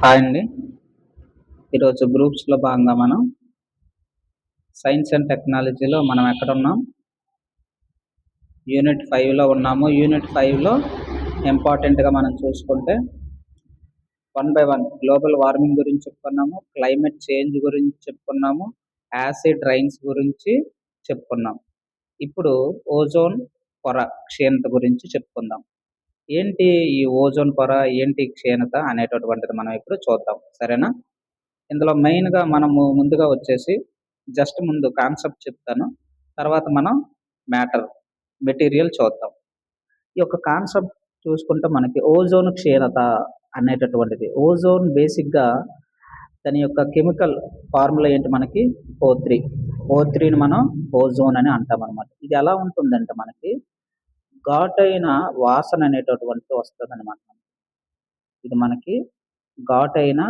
Hi అండి. ఈరోజు గ్రూప్స్‌లో భాగంగా మనం సైన్స్ అండ్ టెక్నాలజీలో మనం ఎక్కడున్నాం? యూనిట్ 5లో ఉన్నాము. యూనిట్ 5లో ఇంపార్టెంట్‌గా మనం చూసుకుంటే 1 బై 1 గ్లోబల్ వార్మింగ్ గురించి చెప్పుకున్నాము. క్లైమేట్ చేంజ్ గురించి చెప్పుకున్నాము. యాసిడ్ రైన్స్ గురించి చెప్పుకున్నాం. ఇప్పుడు ఓజోన్ పొర క్షీణత గురించి చెప్పుకుందాం. ఏంటి ఈ ఓజోన్ పొర, ఏంటి క్షీణత అనేటటువంటిది మనం ఇప్పుడు చూద్దాం. సరేనా? ఇందులో మెయిన్‌గా మనము ముందుగా వచ్చేసి జస్ట్ ముందు కాన్సెప్ట్ చెప్తాను. తర్వాత మనం మెటీరియల్ చూద్దాం. ఈ యొక్క కాన్సెప్ట్ చూసుకుంటే మనకి ఓజోన్ క్షీణత అనేటటువంటిది. ఓజోన్ బేసిక్‌గా దాని యొక్క కెమికల్ ఫార్ములా ఏంటి మనకి O3. O3ని మనం ఓజోన్ అని అంటామనమాట. ఇది ఎలా ఉంటుందంటే మనకి ఘాటైన వాసన అనేటటువంటిది వస్తదనమాట. ఇది మనకి ఘాటైన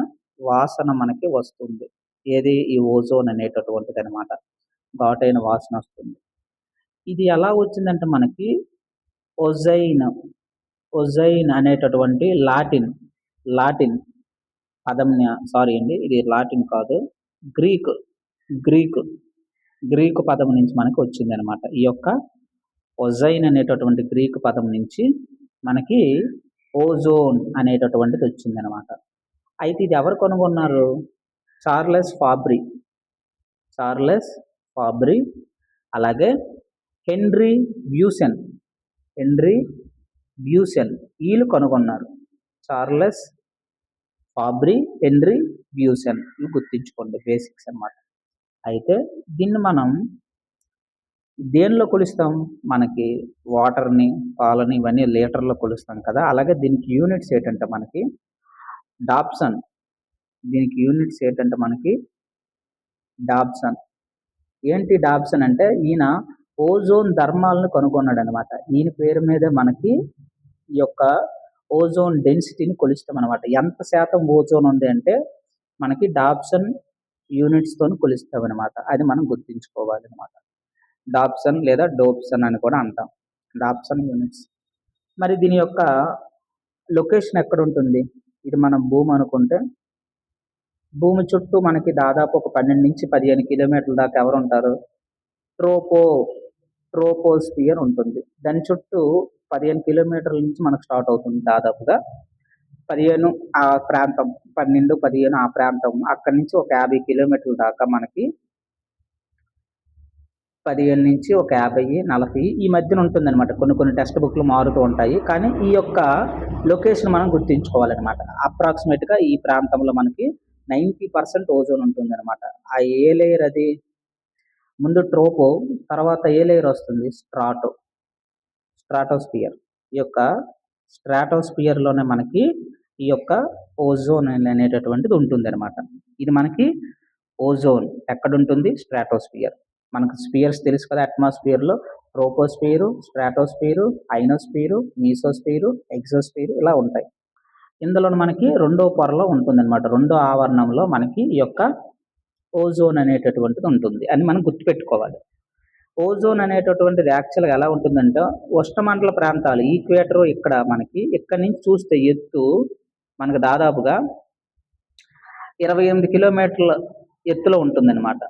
వాసన మనకి వస్తుంది. ఏది? ఈ ఓజోన్ అనేటటువంటిదనమాట. ఘాటైన వాసన వస్తుంది. ఇది ఎలా వచ్చిందంటే మనకి ఒజైన్ అనేటటువంటి లాటిన్ పదంని ఇది లాటిన్ కాదు. గ్రీకు పదం నుంచి మనకి వచ్చిందనమాట. ఈ యొక్క ఒజైన్ అనేటటువంటి గ్రీకు పదం నుంచి మనకి ఓజోన్ అనేటటువంటిది వచ్చిందనమాట. అయితే ఇది ఎవరు కనుగొన్నారు? చార్లెస్ ఫాబ్రీ అలాగే హెన్రీ బ్యూసెన్ వీళ్ళు కనుగొన్నారు. చార్లెస్ ఫాబ్రీ, హెన్రీ బ్యూసెన్ ఇవి గుర్తించుకోండి, బేసిక్స్ అన్నమాట. అయితే దీన్ని మనం దేనిలో కొలుస్తాం? మనకి వాటర్ని, పాలని ఇవన్నీ లీటర్లో కొలుస్తాం కదా. అలాగే దీనికి యూనిట్స్ ఏంటంటే మనకి డాప్సన్. ఏంటి డాబ్సన్ అంటే ఈయన ఓజోన్ ధర్మాలను కనుగొన్నాడు అనమాట. ఈయన పేరు మీదే మనకి ఈ యొక్క ఓజోన్ డెన్సిటీని కొలుస్తాం అనమాట. ఎంత శాతం ఓజోన్ ఉంది అంటే మనకి డాబ్సన్ యూనిట్స్ తోని కొలుస్తాం అనమాట. అది మనం గుర్తించుకోవాలి అనమాట. డాబ్సన్ లేదా డోప్సన్ అని కూడా అంటాం. Dobson units. మరి దీని యొక్క లొకేషన్ ఎక్కడ ఉంటుంది? ఇది మనం భూమి అనుకుంటే భూమి చుట్టూ మనకి దాదాపు ఒక 12 నుంచి 15 కిలోమీటర్ల దాకా ఎవరు ఉంటారు? ట్రోపోస్ఫియర్ ఉంటుంది. దాని చుట్టూ 15 కిలోమీటర్ల నుంచి మనకు స్టార్ట్ అవుతుంది. దాదాపుగా 15 ఆ ప్రాంతం, 12, 15 ఆ ప్రాంతం, అక్కడి నుంచి ఒక 50 కిలోమీటర్ల దాకా మనకి 15 నుంచి ఒక 50, 40 ఈ మధ్యన ఉంటుందన్నమాట. కొన్ని టెక్స్ట్ బుక్లు మారుతూ ఉంటాయి. కానీ ఈ యొక్క లొకేషన్ మనం గుర్తించుకోవాలన్నమాట. అప్రాక్సిమేట్గా ఈ ప్రాంతంలో మనకి 90% ఓజోన్ ఉంటుందన్నమాట. ఆ ఏ లేయర్ అది? ముందు ట్రోపో, తర్వాత ఏ లేయర్ వస్తుంది? స్ట్రాటోస్ఫియర్. ఈ యొక్క స్ట్రాటోస్ఫియర్లోనే మనకి ఈ యొక్క ఓజోన్ అనేటటువంటిది ఉంటుంది అనమాట. ఇది మనకి ఓజోన్ ఎక్కడ ఉంటుంది? స్ట్రాటోస్ఫియర్. మనకు స్పియర్స్ తెలుసు కదా. అట్మాస్ఫియర్లో ట్రోపోస్ఫియరు, స్ట్రాటోస్ఫియరు, ఐనోస్ఫియరు, మీసోస్ఫియరు, ఎగ్జోస్ఫియరు ఇలా ఉంటాయి. ఇందులో మనకి రెండో పొరలో ఉంటుందన్నమాట. రెండో ఆవరణంలో మనకి ఈ యొక్క ఓజోన్ అనేటటువంటిది ఉంటుంది అని మనం గుర్తుపెట్టుకోవాలి. ఓజోన్ అనేటటువంటిది యాక్చువల్గా ఎలా ఉంటుందంటే ఉష్ణమండల ప్రాంతాలు, ఈక్వేటర్ ఇక్కడ మనకి ఇక్కడి నుంచి చూస్తే ఎత్తు మనకు దాదాపుగా 28 కిలోమీటర్ల ఎత్తులో ఉంటుందన్నమాట.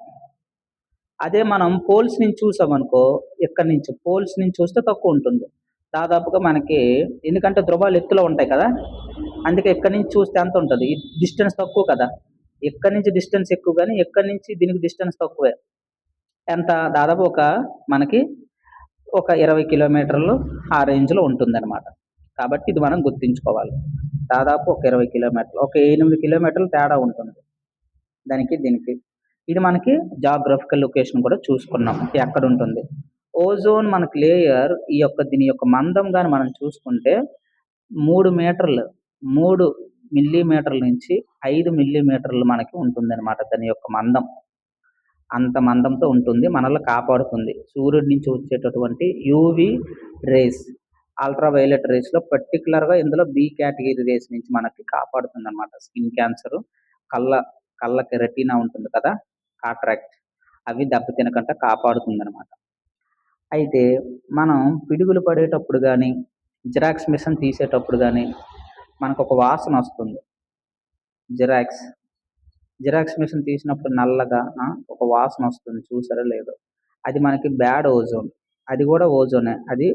అదే మనం పోల్స్ నుంచి చూసామనుకో, ఇక్కడి నుంచి పోల్స్ నుంచి చూస్తే తక్కువ ఉంటుంది. దాదాపుగా మనకి, ఎందుకంటే ధ్రువాలు ఎత్తులో ఉంటాయి కదా, అందుకే ఇక్కడి నుంచి చూస్తే ఎంత ఉంటుంది? డిస్టెన్స్ తక్కువ కదా. ఇక్కడి నుంచి డిస్టెన్స్ ఎక్కువ, కానీ ఇక్కడి నుంచి దీనికి డిస్టెన్స్ తక్కువే. ఎంత? దాదాపు మనకి ఒక 20 కిలోమీటర్లు ఆ రేంజ్లో ఉంటుందన్నమాట. కాబట్టి ఇది మనం గుర్తించుకోవాలి. దాదాపు ఒక 20 కిలోమీటర్లు, ఒక 8 కిలోమీటర్లు తేడా ఉంటుంది దీనికి. ఇది మనకి జాగ్రఫికల్ లొకేషన్ కూడా చూసుకున్నాం ఎక్కడ ఉంటుంది. ఓజోన్ మనకి లేయర్ దీని యొక్క మందం కానీ మనం చూసుకుంటే 3 మిల్లీమీటర్ల నుంచి 5 మిల్లీమీటర్లు మనకి ఉంటుంది అనమాట. దాని యొక్క మందం అంత మందంతో ఉంటుంది. మనల్ని కాపాడుతుంది సూర్యుడి నుంచి వచ్చేటటువంటి యూవి రేస్, అల్ట్రావైలెట్ రేస్లో, పర్టికులర్గా ఇందులో బి కేటగిరీ రేస్ నుంచి మనకి కాపాడుతుంది అనమాట. స్కిన్ క్యాన్సర్, కళ్ళకి రెటీనా ఉంటుంది కదా, కాట్రాక్ట్, అవి దెబ్బతినకుండా కాపాడుతుంది అనమాట. అయితే మనం పిడుగులు పడేటప్పుడు కానీ, జిరాక్స్ మిషన్ తీసేటప్పుడు కానీ మనకు ఒక వాసన వస్తుంది. జిరాక్స్ జిరాక్స్ మిషన్ తీసినప్పుడు నల్లగా ఒక వాసన వస్తుంది, చూసారా లేదో? అది మనకి బ్యాడ్ ఓజోన్. అది కూడా ఓజోనే, అది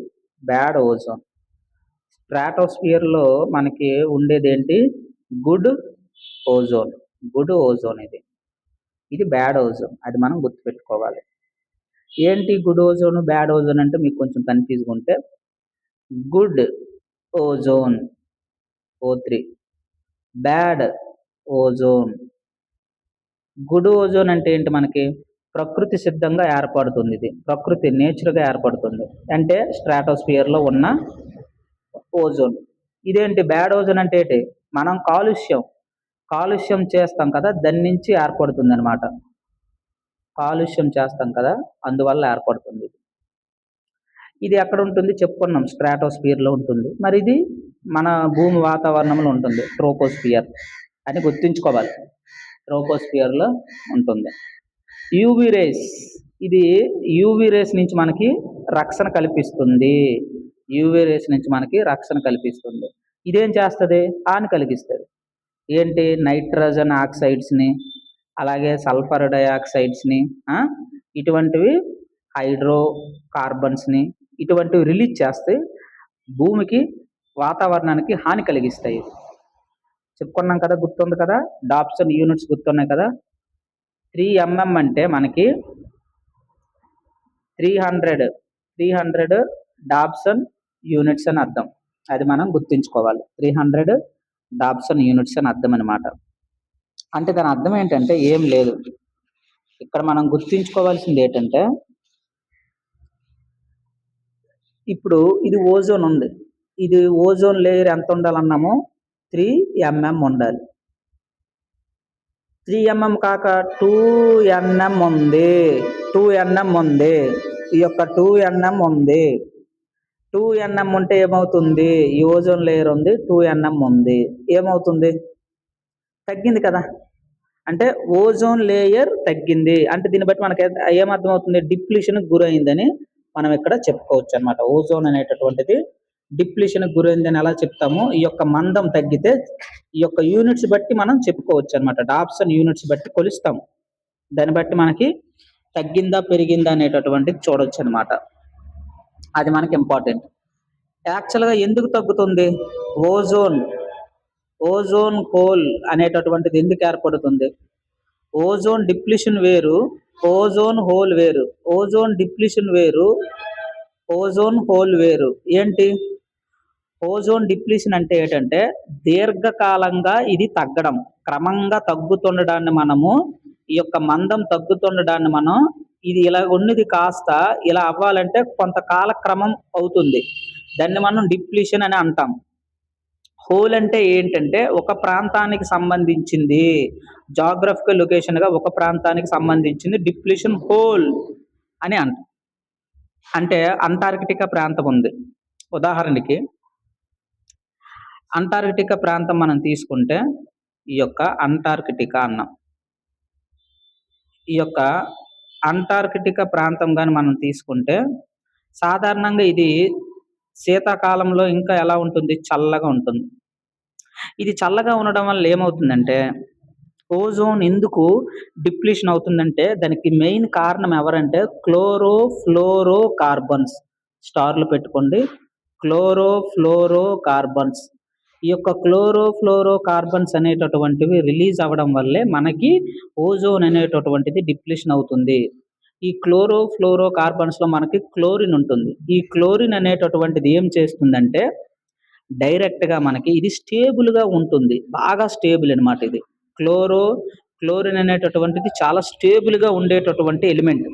బ్యాడ్ ఓజోన్. స్ట్రాటోస్ఫియర్లో మనకి ఉండేదేంటి? Good ozone. గుడ్ ఓజోన్ ఇది బ్యాడ్ ఓజోన్, అది మనం గుర్తుపెట్టుకోవాలి. ఏంటి గుడ్ ఓజోన్ బ్యాడ్ ఓజోన్ అంటే మీకు కొంచెం కన్ఫ్యూజ్గా ఉంటే, good ozone O3, bad ozone. Good ozone అంటే ఏంటి? మనకి ప్రకృతి సిద్ధంగా ఏర్పడుతుంది, ఇది ప్రకృతి నేచురల్గా ఏర్పడుతుంది, అంటే స్ట్రాటోస్ఫియర్లో ఉన్న ఓజోన్. ఇదేంటి బ్యాడ్ ఓజోన్ అంటే ఏంటి? మనం కాలుష్యం చేస్తాం కదా, దాని నుంచి ఏర్పడుతుంది అనమాట. కాలుష్యం చేస్తాం కదా, అందువల్ల ఏర్పడుతుంది. ఇది ఎక్కడ ఉంటుంది చెప్పుకున్నాం, స్ట్రాటోస్ఫియర్లో ఉంటుంది. మరి ఇది మన భూమి వాతావరణంలో ఉంటుంది, ట్రోపోస్ఫియర్ అని గుర్తుంచుకోవాలి. ట్రోపోస్ఫియర్లో ఉంటుంది. యూవీ రేస్, ఇది యూవీ రేస్ నుంచి మనకి రక్షణ కల్పిస్తుంది. యూవీ రేస్ నుంచి మనకి రక్షణ కల్పిస్తుంది. ఇదేం చేస్తుంది? హాని కలిగిస్తుంది. ఏంటి? నైట్రోజన్ ఆక్సైడ్స్ని, అలాగే సల్ఫర్ డయాక్సైడ్స్ని, ఇటువంటివి హైడ్రో కార్బన్స్ని, ఇటువంటివి రిలీజ్ చేస్తే భూమికి వాతావరణానికి హాని కలిగిస్తాయి. చెప్పుకున్నాం కదా, గుర్తుంది కదా, డాప్సన్ యూనిట్స్ గుర్తున్నాయి కదా. 3mm అంటే మనకి 300 డాప్సన్ యూనిట్స్ అని అర్థం. అది మనం గుర్తుంచుకోవాలి. 300 డాప్సన్ యూనిట్స్ అని అర్థం అనమాట. అంటే దాని అర్థం ఏంటంటే ఏం లేదు. ఇక్కడ మనం గుర్తుంచుకోవాల్సింది ఏంటంటే, ఇప్పుడు ఇది ఓజోన్ ఉంది, ఇది ఓజోన్ లేయర్ ఎంత ఉండాలన్నాము? 3mm ఉండాలి. 3mm కాక 2nm ఉంది. 2nm ఉంది. ఈ యొక్క 2nm ఉంది. 2nm ఉంటే ఏమవుతుంది? ఈ ఓజోన్ లేయర్ ఉంది, 2nm ఉంది, ఏమవుతుంది? తగ్గింది కదా. అంటే ఓజోన్ లేయర్ తగ్గింది అంటే దీన్ని బట్టి మనకి ఏమర్థం అవుతుంది? డిప్లీషన్కి గురైందని మనం ఇక్కడ చెప్పుకోవచ్చు అనమాట. ఓజోన్ అనేటటువంటిది డిప్లీషన్కి గురైందని ఎలా చెప్తాము? ఈ యొక్క మందం తగ్గితే ఈ యొక్క యూనిట్స్ బట్టి మనం చెప్పుకోవచ్చు అనమాట. డాప్సన్ యూనిట్స్ బట్టి కొలుస్తాము, దాన్ని బట్టి మనకి తగ్గిందా పెరిగిందా అనేటటువంటిది చూడవచ్చు అనమాట. అది మనకి ఇంపార్టెంట్. యాక్చువల్గా ఎందుకు తగ్గుతుంది? ఓజోన్ హోల్ అనేటటువంటిది ఎందుకు ఏర్పడుతుంది? ఓజోన్ డిప్లీషన్ వేరు, ఓజోన్ హోల్ వేరు. ఓజోన్ డిప్లీషన్ వేరు, ఓజోన్ హోల్ వేరు. ఏంటి ఓజోన్ డిప్లీషన్ అంటే? ఏంటంటే దీర్ఘకాలంగా ఇది తగ్గడం, క్రమంగా తగ్గుతుండడాన్ని మనము, ఈ యొక్క మందం తగ్గుతుండడాన్ని మనం, ఇది ఇలా ఉన్నది కాస్త ఇలా అవ్వాలంటే కొంత కాలక్రమం అవుతుంది, దాన్ని మనం డిప్లీషన్ అని అంటాం. హోల్ అంటే ఏంటంటే ఒక ప్రాంతానికి సంబంధించింది, జాగ్రఫికల్ లొకేషన్గా ఒక ప్రాంతానికి సంబంధించింది డిప్లీషన్ హోల్ అని అంటాం. అంటే అంటార్కిటికా ప్రాంతం ఉంది, ఉదాహరణకి అంటార్కిటికా ప్రాంతం మనం తీసుకుంటే, ఈ యొక్క అంటార్కిటికా అన్నాం. ఈ యొక్క అంటార్కిటికా ప్రాంతం కానీ మనం తీసుకుంటే, సాధారణంగా ఇది శీతాకాలంలో ఇంకా ఎలా ఉంటుంది? చల్లగా ఉంటుంది. ఇది చల్లగా ఉండడం వల్ల ఏమవుతుందంటే, ఓజోన్ ఎందుకు డిప్లీషన్ అవుతుందంటే దానికి మెయిన్ కారణం ఎవరంటే క్లోరోఫ్లోరో కార్బన్స్. స్టార్లు పెట్టుకోండి, క్లోరోఫ్లోరో కార్బన్స్. ఈ యొక్క క్లోరోఫ్లోరో కార్బన్స్ అనేటటువంటివి రిలీజ్ అవ్వడం వల్లే మనకి ఓజోన్ అనేటటువంటిది డిప్లీషన్ అవుతుంది. ఈ క్లోరోఫ్లోరో కార్బన్స్లో మనకి క్లోరిన్ ఉంటుంది. ఈ క్లోరిన్ అనేటటువంటిది ఏం చేస్తుందంటే డైరెక్ట్గా మనకి ఇది స్టేబుల్గా ఉంటుంది, బాగా స్టేబుల్ అనమాట. ఇది క్లోరిన్ అనేటటువంటిది చాలా స్టేబుల్గా ఉండేటటువంటి ఎలిమెంట్.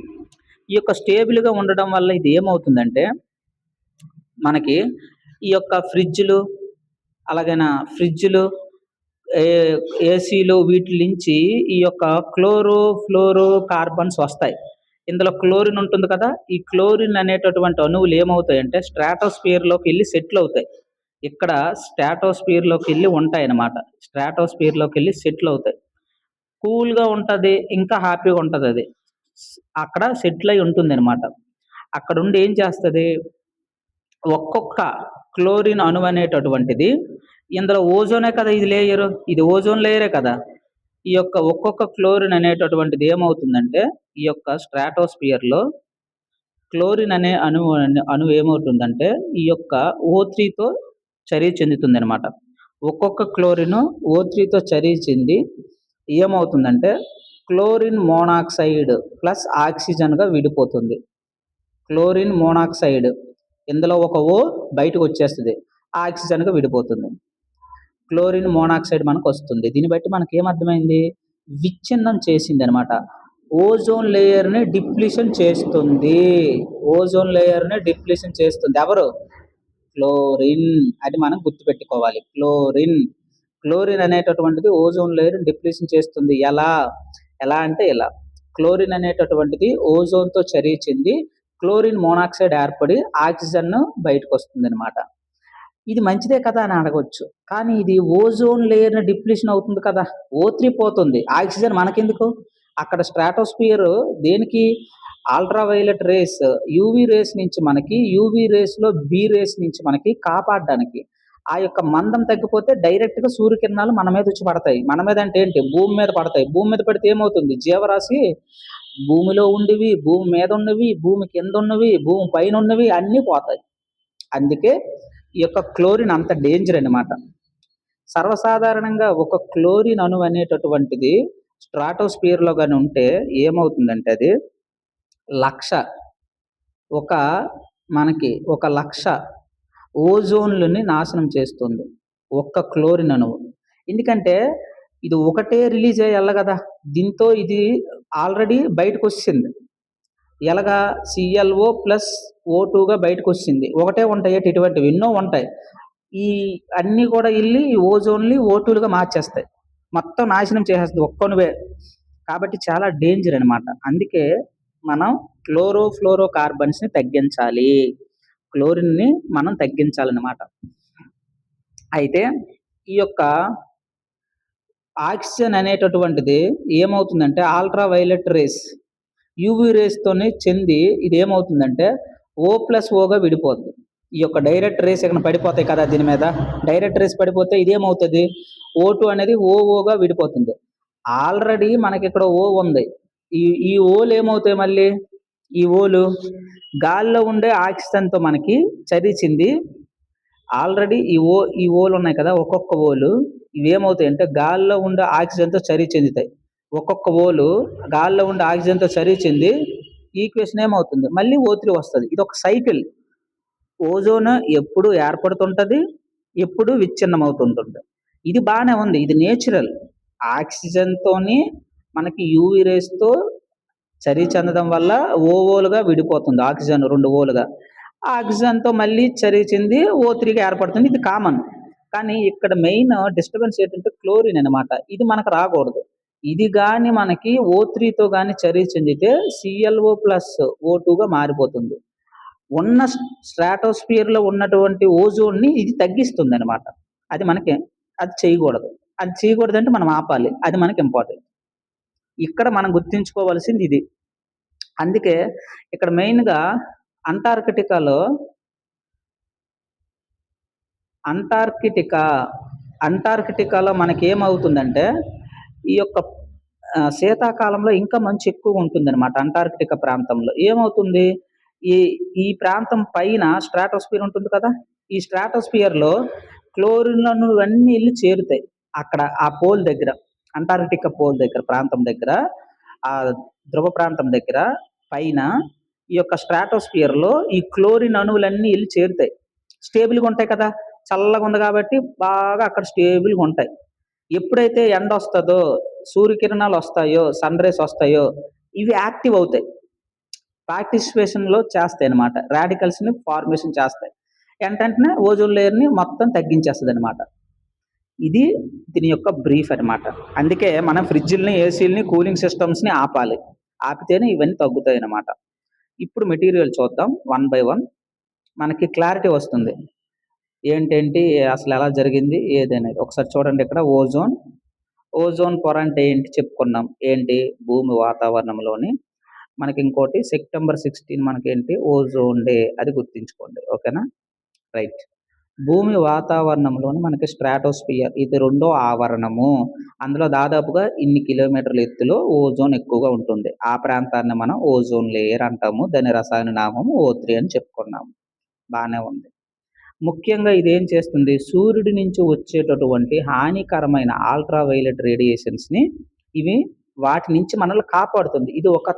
ఈ యొక్క స్టేబుల్గా ఉండడం వల్ల ఇది ఏమవుతుందంటే మనకి ఈ యొక్క ఫ్రిడ్జ్లు, ఏసీలు వీటి నుంచి ఈ యొక్క క్లోరోఫ్లోరో కార్బన్స్ వస్తాయి. ఇందులో క్లోరిన్ ఉంటుంది కదా, ఈ క్లోరిన్ అనేటటువంటి అణువులు ఏమవుతాయంటే స్ట్రాటోస్ఫియర్లోకి వెళ్ళి సెటిల్ అవుతాయి. ఇక్కడ స్ట్రాటోస్ఫియర్లోకి వెళ్ళి ఉంటాయి అన్నమాట. స్ట్రాటోస్ఫియర్లోకి వెళ్ళి సెటిల్ అవుతాయి. కూల్గా ఉంటుంది, ఇంకా హ్యాపీగా ఉంటుంది. అది అక్కడ సెటిల్ అయి ఉంటుంది అనమాట. అక్కడ ఉండి ఏం చేస్తుంది? ఒక్కొక్క క్లోరిన్ అణువు అనేటటువంటిది ఇందులో ఓజోనే కదా ఇది లేయరు, ఇది ఓజోన్ లేయరే కదా. ఈ యొక్క ఒక్కొక్క క్లోరిన్ అనేటటువంటిది ఏమవుతుందంటే ఈ యొక్క స్ట్రాటోస్ఫియర్లో క్లోరిన్ అనే అణువు ఏమవుతుందంటే ఈ యొక్క O3తో చర్య చెందుతుంది అనమాట. ఒక్కొక్క క్లోరిన్ O3తో చర్య చెంది ఏమవుతుందంటే క్లోరిన్ మోనాక్సైడ్ ప్లస్ ఆక్సిజన్గా విడిపోతుంది. క్లోరిన్ మోనాక్సైడ్ ఇందులో ఒక O బయటకు వచ్చేస్తుంది, ఆక్సిజన్గా విడిపోతుంది. క్లోరిన్ మోనాక్సైడ్ మనకు వస్తుంది. దీన్ని బట్టి మనకి ఏమర్థమైంది, విచ్ఛిన్నం చేసింది అనమాట. ఓజోన్ లేయర్ని డిప్లీషన్ చేస్తుంది. ఓజోన్ లేయర్ని డిప్లీషన్ చేస్తుంది ఎవరు, క్లోరిన్. అది మనం గుర్తుపెట్టుకోవాలి. క్లోరిన్ అనేటటువంటిది ఓజోన్ లేయర్ డిప్లీషన్ చేస్తుంది. ఎలా అంటే ఇలా, క్లోరిన్ అనేటటువంటిది ఓజోన్తో చర్య చెంది క్లోరిన్ మోనాక్సైడ్ ఏర్పడి ఆక్సిజన్ బయటకు వస్తుంది అనమాట. ఇది మంచిదే కదా అని అడగవచ్చు, కానీ ఇది ఓజోన్ లేయర్ని డిప్లీషన్ అవుతుంది కదా, O3 పోతుంది, ఆక్సిజన్ మనకెందుకు. అక్కడ స్ట్రాటోస్ఫియర్ దేనికి, అల్ట్రావైలెట్ రేస్ యూవీ రేస్ నుంచి మనకి, యూవీ రేస్లో బి రేస్ నుంచి మనకి కాపాడడానికి. ఆ యొక్క మందం తగ్గిపోతే డైరెక్ట్గా సూర్యకిరణాలు మన మీద వచ్చి పడతాయి. మన మీద అంటే ఏంటి, భూమి మీద పడతాయి. భూమి మీద పడితే ఏమవుతుంది, జీవరాశి భూమిలో ఉండేవి, భూమి మీద ఉన్నవి, భూమి కింద ఉన్నవి, భూమి పైన ఉన్నవి అన్నీ పోతాయి. అందుకే ఈ యొక్క క్లోరిన్ అంత డేంజర్ అనమాట. సర్వసాధారణంగా ఒక క్లోరిన్ అణువు అనేటటువంటిది స్ట్రాటోస్ఫియర్లో కానీ ఉంటే ఏమవుతుందంటే అది మనకి 1,00,000 ఓజోన్లని నాశనం చేస్తుంది ఒక్క క్లోరిన్ అణువు. ఎందుకంటే ఇది ఒకటే రిలీజ్ అయ్యి వెళ్ళగదా, దీంతో ఇది ఆల్రెడీ బయటకు వచ్చింది. ఎలాగా, ClO ప్లస్ O2గా బయటకు వచ్చింది. ఒకటే ఉంటాయి, ఇటువంటివి ఎన్నో ఉంటాయి. ఈ అన్నీ కూడా వెళ్ళి ఓజోన్లు O2లుగా మార్చేస్తాయి, మొత్తం నాశనం చేసేస్తుంది ఒక్కనువే. కాబట్టి చాలా డేంజర్ అనమాట. అందుకే మనం ఫ్లోరో కార్బన్స్ని తగ్గించాలి, క్లోరిన్ని మనం తగ్గించాలన్నమాట. అయితే ఈ యొక్క ఆక్సిజన్ అనేటటువంటిది ఏమవుతుందంటే అల్ట్రావైలెట్ రేస్ యూవీ రేస్తోనే చెంది ఇది ఏమవుతుందంటే O+Oగా విడిపోద్ది. ఈ యొక్క డైరెక్ట్ రేస్ ఇక్కడ పడిపోతాయి కదా, దీని మీద డైరెక్ట్ రేస్ పడిపోతే ఇదేమవుతుంది, O2 అనేది OOగా విడిపోతుంది. ఆల్రెడీ మనకి ఇక్కడ O ఉంది. ఈ ఓలు ఏమవుతాయి, మళ్ళీ ఈ ఓలు గాల్లో ఉండే ఆక్సిజన్తో మనకి చరిచింది. ఆల్రెడీ ఈ ఓలు ఉన్నాయి కదా, ఒక్కొక్క ఓలు ఇవేమవుతాయి అంటే గాల్లో ఉండే ఆక్సిజన్తో చర్య చెందుతాయి. ఒక్కొక్క ఓలు గాల్లో ఉండే ఆక్సిజన్తో చర్య చెంది ఈక్వేషన్ ఏమవుతుంది, మళ్ళీ O3 వస్తుంది. ఇది ఒక సైకిల్. ఓజోన్ ఎప్పుడు ఏర్పడుతుంటుంది, ఎప్పుడు విచ్ఛిన్నం అవుతుంటుంది. ఇది బాగానే ఉంది, ఇది నేచురల్. ఆక్సిజన్తోని మనకి యూవీ రేస్తో చర్య చెందడం వల్ల ఓలుగా విడిపోతుంది ఆక్సిజన్ 2 ఓలుగా. ఆక్సిజన్తో మళ్ళీ చర్య చెంది O3గా ఏర్పడుతుంది. ఇది కామన్. కానీ ఇక్కడ మెయిన్ డిస్టర్బెన్స్ ఏంటంటే క్లోరిన్ అనమాట. ఇది మనకు రాకూడదు. ఇది కానీ మనకి O3తో కానీ చర్య చెందితే ClO ప్లస్ O2గా మారిపోతుంది. ఉన్న స్ట్రాటోస్ఫియర్లో ఉన్నటువంటి ఓజోన్ని ఇది తగ్గిస్తుంది అనమాట. అది చేయకూడదు. అది చేయకూడదంటే మనం ఆపాలి, అది మనకి ఇంపార్టెంట్. ఇక్కడ మనం గుర్తుంచుకోవాల్సింది ఇది. అందుకే ఇక్కడ మెయిన్గా అంటార్కిటికాలో మనకి ఏమవుతుందంటే ఈ యొక్క శీతాకాలంలో ఇంకా మంచు ఎక్కువ ఉంటుంది అనమాట. అంటార్కిటికా ప్రాంతంలో ఏమవుతుంది, ఈ ప్రాంతం పైన స్ట్రాటోస్ఫియర్ ఉంటుంది కదా, ఈ స్ట్రాటోస్ఫియర్లో క్లోరిన్లను అన్నీ వెళ్ళి చేరుతాయి అక్కడ ఆ పోల్ దగ్గర, అంటార్కిటికా పోల్ దగ్గర, ప్రాంతం దగ్గర, ఆ ధ్రువ ప్రాంతం దగ్గర పైన ఈ యొక్క స్ట్రాటోస్ఫియర్లో ఈ క్లోరిన్ అణువులన్నీ వెళ్ళి చేరుతాయి. స్టేబుల్గా ఉంటాయి కదా, చల్లగా ఉంది కాబట్టి బాగా అక్కడ స్టేబుల్గా ఉంటాయి. ఎప్పుడైతే ఎండ వస్తుందో, సూర్యకిరణాలు వస్తాయో, సన్ రేస్ వస్తాయో, ఇవి యాక్టివ్ అవుతాయి, పార్టిసిపేషన్లో చేస్తాయి అనమాట. రాడికల్స్ని ఫార్మేషన్ చేస్తాయి. ఏంటంటే ఓజోన్ లేయర్ని మొత్తం తగ్గించేస్తుంది అనమాట. ఇది దీని యొక్క బ్రీఫ్ అనమాట. అందుకే మనం ఫ్రిడ్జ్ని, ఏసీలని, కూలింగ్ సిస్టమ్స్ని ఆపాలి. ఆపితేనే ఇవన్నీ తగ్గుతాయి అన్నమాట. ఇప్పుడు మెటీరియల్ చూద్దాం 1 by 1, మనకి క్లారిటీ వస్తుంది ఏంటేంటి అసలు ఎలా జరిగింది ఏదనేది. ఒకసారి చూడండి, ఇక్కడ ఓజోన్ పొర అంటే ఏంటి చెప్పుకున్నాం, ఏంటి భూమి వాతావరణంలోని. మనకి ఇంకోటి September 16 మనకేంటి ఓజోన్ డే, అది గుర్తుంచుకోండి. ఓకేనా, రైట్. భూమి వాతావరణంలోని మనకి స్ట్రాటోస్ఫియర్ ఇది రెండో ఆవరణము. అందులో దాదాపుగా ఇన్ని కిలోమీటర్ల ఎత్తులో ఓజోన్ ఎక్కువగా ఉంటుంది. ఆ ప్రాంతాన్ని మనం ఓజోన్ లేయర్ అంటాము. దాని రసాయన నామం O3 అని చెప్పుకున్నాము. బానే ఉంది. ముఖ్యంగా ఇదేం చేస్తుంది? సూర్యుడి నుంచి వచ్చేటటువంటి హానికరమైన అల్ట్రా వైలెట్ రేడియేషన్స్‌ని ఇవి వాటి నుంచి మనల్ని కాపాడుతుంది. ఇది ఒక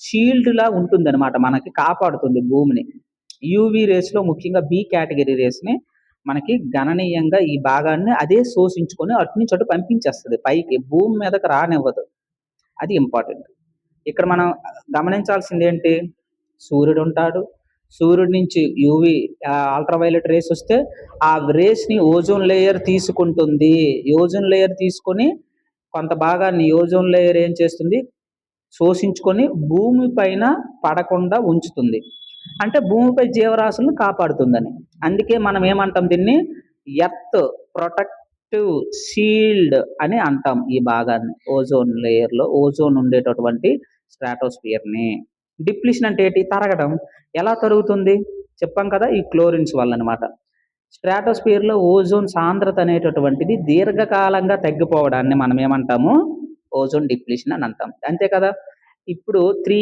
షీల్డ్‌లా ఉంటుందనమాట. మనకి కాపాడుతుంది భూమిని. యూవీ రేస్‌లో ముఖ్యంగా బి కేటగిరీ రేస్‌ని మనకి గణనీయంగా ఈ భాగాన్ని అదే శోషించుకొని అటు నుంచి అటు పంపించేస్తది పైకి. భూమి మీదకి రానివ్వదు. అది ఇంపార్టెంట్. ఇక్కడ మనం గమనించాల్సిందేంటి? సూర్యుడుంటాడు. సూర్యుడి నుంచి యూవీ అల్ట్రావైలెట్ రేస్ వస్తే ఆ రేస్‌ని ఓజోన్ లేయర్ తీసుకుంటుంది. ఓజోన్ లేయర్ తీసుకొని కొంత భాగాన్ని ఓజోన్ లేయర్ ఏం చేస్తుంది? శోషించుకొని భూమి పైన పడకుండా ఉంచుతుంది. అంటే భూమిపై జీవరాశులను కాపాడుతుందని. అందుకే మనం ఏమంటాం దీన్ని? ఎర్త్ ప్రొటెక్టివ్ షీల్డ్ అని అంటాం ఈ భాగాన్ని. ఓజోన్ లేయర్‌లో ఓజోన్ ఉండేటటువంటి స్ట్రాటోస్ఫియర్‌ని. డిప్లీషన్ అంటే ఏంటి? తరగడం. ఎలా తరుగుతుంది? చెప్పాం కదా! ఈ క్లోరిన్స్ వల్లనమాట. స్ట్రాటోస్ఫియర్‌లో ఓజోన్ సాంద్రత అనేటటువంటిది దీర్ఘకాలంగా తగ్గిపోవడాన్ని మనం ఏమంటాము? ఓజోన్ డిప్లీషన్ అని అంటాం. అంతే కదా! ఇప్పుడు 3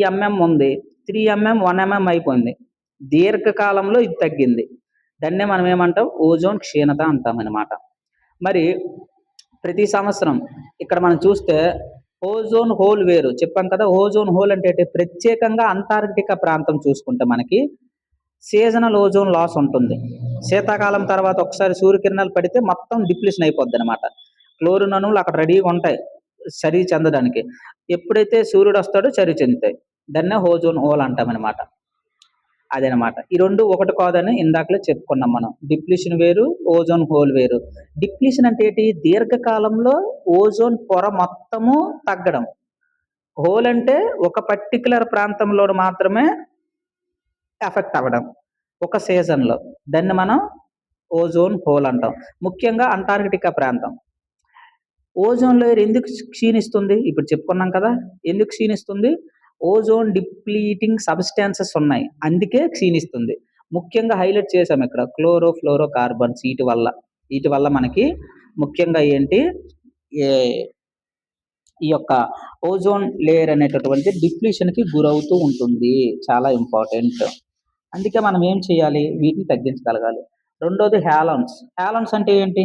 ఎంఎం ఉంది. 3 ఎంఎం 1 ఎంఎం అయిపోయింది. దీర్ఘకాలంలో ఇది తగ్గింది. దాన్నే మనం ఏమంటాం? ఓజోన్ క్షీణత అంటామనమాట. మరి ప్రతి సంవత్సరం ఇక్కడ మనం చూస్తే ఓజోన్ హోల్ వేరు. చెప్పాం కదా! ఓజోన్ హోల్ అంటే ఏంటి? ప్రత్యేకంగా అంటార్క్టికా ప్రాంతం చూసుకుంటే మనకి సీజనల్ ఓజోన్ లాస్ ఉంటుంది. శీతాకాలం తర్వాత ఒకసారి సూర్యకిరణాలు పడితే మొత్తం డిప్లీషన్ అయిపోద్దనమాట. క్లోరిన్ అణువులు అక్కడ రెడీగా ఉంటాయి చర్య చెందడానికి. ఎప్పుడైతే సూర్యుడొస్తాడో చర్య చెందుతాయి. దాన్నే ఓజోన్ హోల్ అంటామనమాట. అదనమాట. ఈ 2 ఒకటి కాదని ఇందాకలే చెప్పుకున్నాం మనం. డిప్లీషన్ వేరు, ఓజోన్ హోల్ వేరు. డిప్లీషన్ అంటే ఏంటి? దీర్ఘకాలంలో ఓజోన్ పొర మొత్తము తగ్గడం. హోల్ అంటే ఒక పర్టిక్యులర్ ప్రాంతంలో మాత్రమే ఎఫెక్ట్ అవ్వడం. ఒక సీజన్‌లో. దాన్ని మనం ఓజోన్ హోల్ అంటాం. ముఖ్యంగా అంటార్క్టికా ప్రాంతం. ఓజోన్ లేయర్ ఎందుకు క్షీణిస్తుంది? ఇప్పుడు చెప్పుకున్నాం కదా! ఎందుకు క్షీణిస్తుంది? ఓజోన్ డిప్లీటింగ్ సబ్‌స్టాన్సెస్ ఉన్నాయి. అందుకే క్షీణిస్తుంది. ముఖ్యంగా హైలైట్ చేసాం ఇక్కడ. క్లోరో, ఫ్లోరో కార్బన్స్ ఈటి వల్ల. ఈటి వల్ల మనకి ముఖ్యంగా ఏంటి? ఏ ఈ యొక్క ఓజోన్ లేయర్ అనేటటువంటి డిప్లీషన్‌కి గురవుతూ ఉంటుంది. చాలా ఇంపార్టెంట్. అందుకే మనం ఏం చేయాలి? వీటిని తగ్గించగలగాలి. రెండోది హాలోన్స్. హాలోన్స్ అంటే ఏంటి?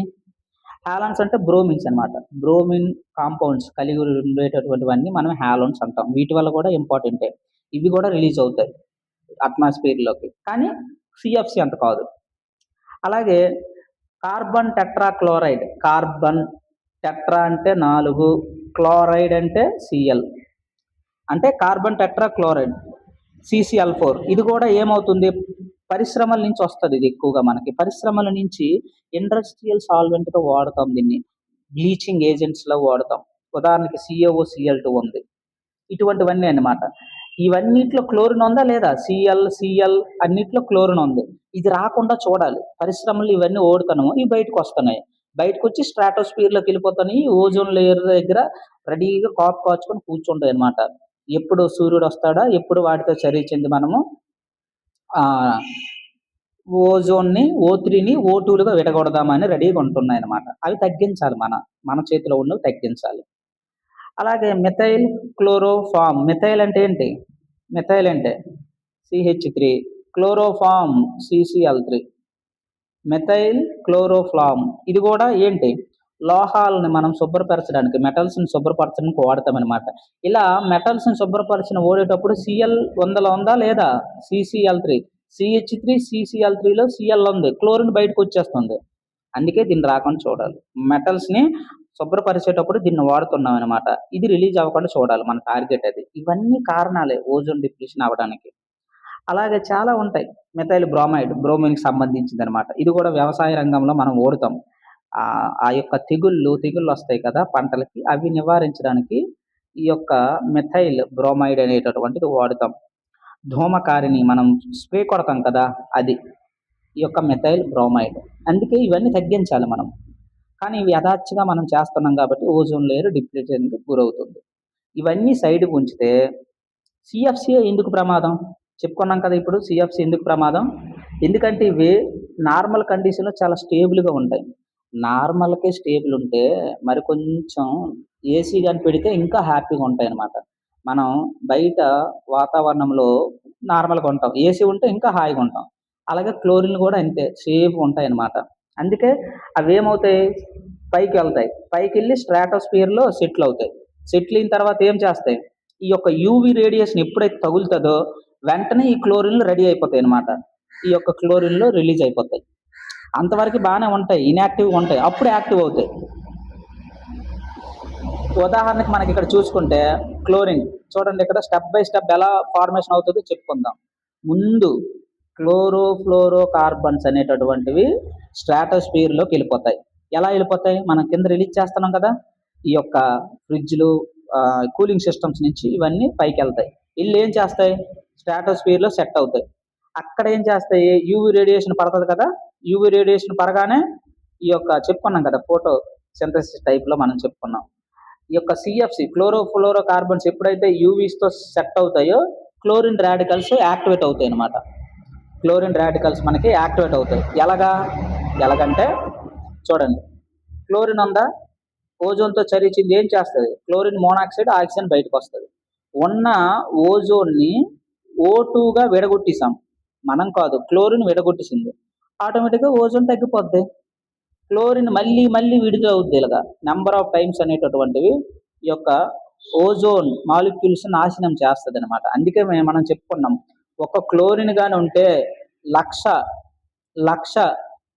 హాలోన్స్ అంటే బ్రోమిన్స్ అన్నమాట. బ్రోమిన్ కాంపౌండ్స్ కలిగి ఉండేటటువంటివన్నీ మనం హాలోన్స్ అంటాం. వీటి వల్ల కూడా ఇంపార్టెంటే. ఇవి కూడా రిలీజ్ అవుతాయి అట్మాస్ఫియర్‌లోకి. కానీ సీఎఫ్‌సీ అంత కాదు. అలాగే కార్బన్ టెట్రాక్లోరైడ్. కార్బన్ టెట్రా అంటే 4, క్లోరైడ్ అంటే Cl. అంటే కార్బన్ టెట్రాక్లోరైడ్ CCl4. ఇది కూడా ఏమవుతుంది? పరిశ్రమల నుంచి వస్తది ఇది ఎక్కువగా మనకి. పరిశ్రమల నుంచి ఇండస్ట్రియల్ సాల్వెంట్‌గా వాడతాం దీన్ని. బ్లీచింగ్ ఏజెంట్స్‌లా వాడతాం. ఉదాహరణకి CaO, Cl2 ఉంది. ఇటువంటివన్నీ అన్నమాట. ఇవన్నిట్లో క్లోరిన్ ఉందా లేదా? Cl అన్నిట్లో క్లోరిన్ ఉంది. ఇది రాకుండా చూడాలి. పరిశ్రమలు ఇవన్నీ ఓడుతున్నాము. ఇవి బయటకొస్తున్నాయి. బయటకొచ్చి స్ట్రాటోస్ఫియర్‌లోకి వెళ్ళిపోతున్నాయి. ఓజోన్ లేయర్ దగ్గర రెడీగా కాపు కాచుకొని కూర్చుంటాయన్నమాట. ఎప్పుడు సూర్యుడొస్తాడా? ఎప్పుడు వాటితో చర్య చెంది మనము ఆహ్, ఓజోన్‌ని, O3ని O2లుగా విడగొడదామని రెడీగా ఉంటున్నాయన్నమాట. అవి తగ్గించాలి మన చేతిలో ఉన్నవి తగ్గించాలి. అలాగే మిథైల్ క్లోరోఫార్మ్. మిథైల్ అంటే ఏంటి? మిథైల్ అంటే CH3, chloroform CCl3. Methyl chloroform ఇది కూడా ఏంటి? లోహాలని మనం శుభ్రపరచడానికి, మెటల్స్‌ని శుభ్రపరచడానికి వాడతామనమాట. ఇలా మెటల్స్‌ని ఓడేటప్పుడు Cl వందలో ఉందా లేదా? CCl3. CH3, CCl3లో Cl ఉంది. క్లోరిన్ బయటకొచ్చేస్తుంది. అందుకే దీన్ని రాకుండా చూడాలి. మెటల్స్‌ని శుభ్రపరిచేటప్పుడు దీన్ని వాడుతున్నామనమాట. ఇది రిలీజ్ అవ్వకుండా చూడాలి. మన టార్గెట్ అది. ఇవన్నీ కారణాలే ఓజోన్ డిప్లీషన్ అవ్వడానికి. అలాగే చాలా ఉంటాయి. మెథైల్ బ్రోమైడ్, బ్రోమిన్‌కి సంబంధించిందనమాట. ఇది కూడా వ్యవసాయ రంగంలో మనం వాడుతాం. ఆ యొక్క తెగుళ్ళొస్తాయి కదా పంటలకి. అవి నివారించడానికి ఈ యొక్క మెథైల్ బ్రోమైడ్ అనేటటువంటిది వాడుతాం. ధూమకారిని మనం స్ప్రే కొడతాం కదా! అది. ఈ యొక్క మెథైల్ బ్రోమైడ్. అందుకే ఇవన్నీ తగ్గించాలి మనం. కానీ ఇవి యథార్చిగా మనం చేస్తున్నాం కాబట్టి ఓజోన్ లేయర్ డిప్లీషన్‌కి గురవుతుంది. ఇవన్నీ సైడ్‌కి ఉంచితే సీఎఫ్‌సీయే ఎందుకు ప్రమాదం? చెప్పుకున్నాం కదా ఇప్పుడు సీఎఫ్‌సీ ఎందుకు ప్రమాదం? ఎందుకంటే ఇవి నార్మల్ కండిషన్‌లో చాలా స్టేబుల్‌గా ఉంటాయి. నార్మల్‌కే స్టేబుల్ ఉంటే మరి కొంచెం ఏసీ గాని పెడితే ఇంకా హ్యాపీగా ఉంటాయన్నమాట. మనం బయట వాతావరణంలో నార్మల్‌గా ఉంటాం. ఏసీ ఉంటే ఇంకా హాయిగా ఉంటాం. అలాగే క్లోరిన్‌లు కూడా అంతే సేఫ్‌గా ఉంటాయన్నమాట. అందుకే అవేమవుతాయి పైకెళ్తాయి. పైకెళ్ళి స్ట్రాటోస్ఫియర్‌లో సెటిల్ అవుతాయి. సెటిల్ అయిన తర్వాత ఏం చేస్తాయి? ఈ యొక్క యూవీ రేడియేషన్ ఎప్పుడైతే తగులుతదో వెంటనే ఈ క్లోరిన్‌లు రెడీ అయిపోతాయన్నమాట. ఈ యొక్క క్లోరిన్‌లు రిలీజ్ అయిపోతాయి. అంతవరకు బానే ఉంటాయి. ఇనాక్టివ్‌గా ఉంటాయి. అప్పుడు యాక్టివ్ అవుతాయి. ఉదాహరణకి మనకిక్కడ చూసుకుంటే క్లోరిన్ చూడండి ఇక్కడ స్టెప్ బై స్టెప్ ఎలా ఫార్మేషన్ అవుతుందో చెప్పుకుందాం. ముందు క్లోరోఫ్లోరో కార్బన్స్ అనేటటువంటివి స్ట్రాటోస్ఫియర్‌లోకి వెళ్ళిపోతాయి. ఎలా వెళ్ళిపోతాయి? మనం కింద రిలీజ్ చేస్తున్నాం కదా! ఈ యొక్క ఫ్రిడ్జ్‌లు కూలింగ్ సిస్టమ్స్ నుంచి ఇవన్నీ పైకెళ్తాయి. ఎళ్లి ఏం చేస్తాయి? స్ట్రాటోస్ఫియర్‌లో సెట్ అవుతాయి. అక్కడ ఏం చేస్తాయి? యూవీ రేడియేషన్ పడతది కదా! యూవీ రేడియేషన్ పడగానే ఈ యొక్క చెప్పుకున్నాం కదా! ఫోటో సింథసిస్ టైప్‌లో మనం చెప్పుకున్నాం. ఈ యొక్క సిఎఫ్సి క్లోరోఫ్లోరో కార్బన్స్ ఎప్పుడైతే యూవీస్‌తో సెట్ అవుతాయో క్లోరిన్ రాడికల్స్ యాక్టివేట్ అవుతాయి అన్నమాట. క్లోరిన్ రాడికల్స్ మనకి యాక్టివేట్ అవుతాయి. ఎలాగంటే చూడండి క్లోరిన్ ఉందా ఓజోన్‌తో చర్చింది ఏం చేస్తది? క్లోరిన్ మోనాక్సైడ్, ఆక్సిజన్ బయటకొస్తది. ఉన్న ఓజోన్‌ని O2గా విడగొట్టేసాం. మనం కాదు క్లోరిన్ విడగొట్టేసింది. ఆటోమేటిక్‌గా ఓజోన్ తగ్గిపోద్ది. క్లోరిన్ మళ్ళీ మళ్ళీ విడుదల అవుద్ది ఇలాగా. నంబర్ ఆఫ్ టైమ్స్ అనేటటువంటివి ఈ యొక్క ఓజోన్ మాలిక్యూల్స్ నాశనం చేస్తదనమాట. అందుకే మనం చెప్పుకున్నాం. ఒక క్లోరిన్ గాని ఉంటే లక్ష లక్ష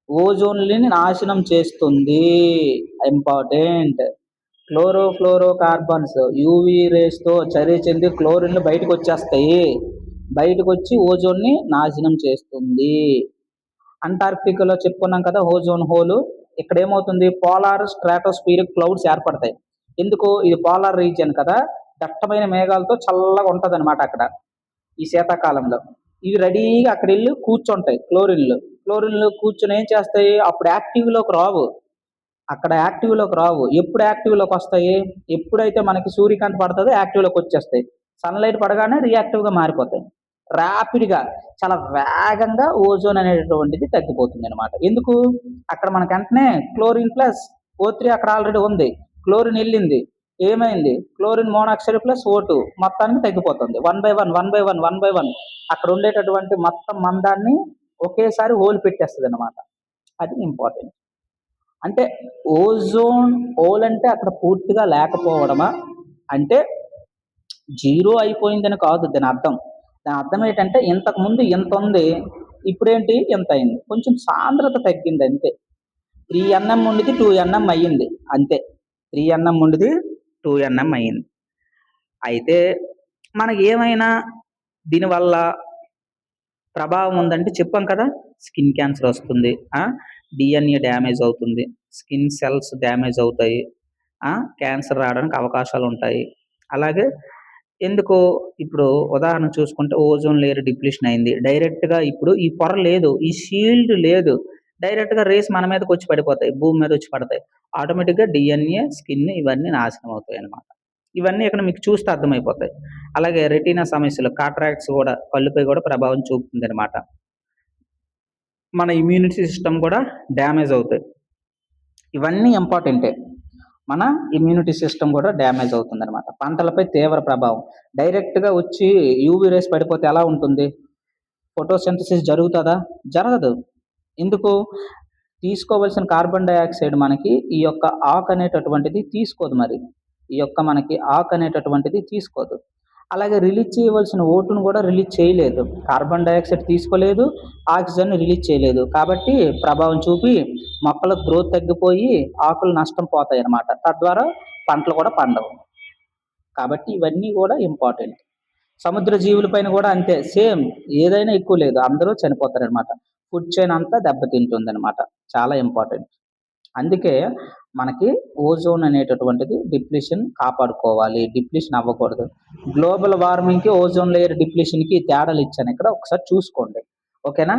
ఓజోన్‌లని నాశనం చేస్తుంది. ఇంపార్టెంట్. క్లోరోఫ్లోరో కార్బన్స్ యూవీ రేస్‌తో చర్య చెంది క్లోరిన్‌లు బయటకొచ్చేస్తాయి. బయటకొచ్చి ఓజోన్‌ని నాశనం చేస్తుంది. అంటార్క్టికాలో చెప్పుకున్నాం కదా ఓజోన్ హోలు. ఇక్కడ ఏమవుతుంది పోలార్ స్ట్రాటోస్ఫియరిక్ క్లౌడ్స్ ఏర్పడతాయి. ఎందుకు ఇది పోలార్ రీజియన్ కదా దట్టమైన మేఘాలతో చల్లగా ఉంటదన్నమాట అక్కడ ఈ శీతాకాలంలో. ఇవి రెడీగా అక్కడ వెళ్ళి కూర్చుంటాయి క్లోరిన్లు. క్లోరిన్లు కూర్చొని ఏం చేస్తాయి అప్పుడు యాక్టివ్లోకి రావు. అక్కడ యాక్టివ్లోకి రావు. ఎప్పుడు యాక్టివ్లోకి వస్తాయి? ఎప్పుడైతే మనకి సూర్యకాంతి పడుతుందో యాక్టివ్లోకి వచ్చేస్తాయి. సన్లైట్ పడగానే రియాక్టివ్గా మారిపోతాయి. ర్యాపిడ్‌గా చాలా వేగంగా ఓజోన్ అనేటటువంటిది తగ్గిపోతుంది అనమాట. ఎందుకు? అక్కడ మనకు వెంటనే క్లోరిన్ ప్లస్ O3 అక్కడ ఆల్రెడీ ఉంది. క్లోరిన్ వెళ్ళింది. ఏమైంది? క్లోరిన్ మోనాక్సైడ్ ప్లస్ O2 మొత్తానికి తగ్గిపోతుంది. 1/1 అక్కడ ఉండేటటువంటి మొత్తం మందాన్ని ఒకేసారి హోల్ పెట్టేస్తుంది అనమాట. అది ఇంపార్టెంట్. అంటే ఓజోన్ హోల్ అంటే అక్కడ పూర్తిగా లేకపోవడమా? అంటే జీరో అయిపోయిందని కాదు దాని అర్థం. దాని అర్థం ఏంటంటే ఇంతకుముందు ఇంతుంది. ఇప్పుడేంటి ఇంత అయింది. కొంచెం సాంద్రత తగ్గింది అంతే. 3 ఉండేది 2 అయ్యింది అంతే. 3 ఉండేది 2 అయ్యింది. అయితే మనకి ఏమైనా దీనివల్ల ప్రభావం ఉందంటే చెప్పాం కదా! స్కిన్ క్యాన్సర్ వస్తుంది. డీఎన్ఏ డ్యామేజ్ అవుతుంది. స్కిన్ సెల్స్ డ్యామేజ్ అవుతాయి. క్యాన్సర్ రావడానికి అవకాశాలుంటాయి. అలాగే ఎందుకు ఇప్పుడు ఉదాహరణ చూసుకుంటే ఓజోన్ లేయర్ డిప్లీషన్ అయింది. డైరెక్ట్‌గా ఇప్పుడు ఈ పొర లేదు. ఈ షీల్డ్ లేదు. డైరెక్ట్‌గా రేస్ మన మీదకొచ్చి పడిపోతాయి. భూమి మీదొచ్చి పడతాయి. ఆటోమేటిక్‌గా డీఎన్ఏ, స్కిన్ ఇవన్నీ నాశనం అవుతాయన్నమాట. ఇవన్నీ ఇక్కడ మీకు చూస్తే అర్థమైపోతాయి. అలాగే రెటీనా సమస్యలు, కాట్రాక్ట్స్ గూడా కళ్ళుపై గూడా ప్రభావం చూపుతుందన్నమాట. మన ఇమ్యూనిటీ సిస్టమ్ గూడా డ్యామేజ్ అవుతాయి. ఇవన్నీ ఇంపార్టెంటే. మన ఇమ్యూనిటీ సిస్టమ్ గూడా డ్యామేజ్ అవుతుందనమాట. పంటలపై తీవ్ర ప్రభావం. డైరెక్ట్‌గా వచ్చి యూవీ రేస్ పడిపోతే ఎలా ఉంటుంది? ఫోటోసింథసిస్ జరుగుతదా? జరగదు. ఎందుకు? తీసుకోవాల్సిన కార్బన్ డయాక్సైడ్ మనకి ఈ యొక్క ఆకు అనేటటువంటిది తీసుకోదు మరి. ఈ యొక్క మనకి ఆకు అనేటటువంటిది తీసుకోదు. అలాగే రిలీజ్ చేయవలసిన O2ను గూడా రిలీజ్ చేయలేదు. కార్బన్ డయాక్సైడ్ తీసుకోలేదు, ఆక్సిజన్‌ని రిలీజ్ చేయలేదు. కాబట్టి ప్రభావం చూపి మొక్కల గ్రోత్ తగ్గిపోయి ఆకులు నష్టం పోతాయన్నమాట. తద్వారా పంటలు కూడా పండవు. కాబట్టి ఇవన్నీ గూడా ఇంపార్టెంట్. సముద్ర జీవుల పైన గూడా అంతే సేమ్ ఏదైనా ఎక్కువ లేదు. అందరూ చనిపోతారనమాట. ఫుడ్ చైన్ అంతా దెబ్బతింటుందనమాట. చాలా ఇంపార్టెంట్. అందుకే మనకి ఓజోన్ అనేటటువంటిది డిప్లీషన్ కాపాడుకోవాలి. డిప్లీషన్ అవ్వకూడదు. గ్లోబల్ వార్మింగ్‌కి, ఓజోన్ లేయర్ డిప్లీషన్‌కి తేడాలు ఇచ్చాను ఇక్కడ ఒకసారి చూసుకోండి. ఓకేనా?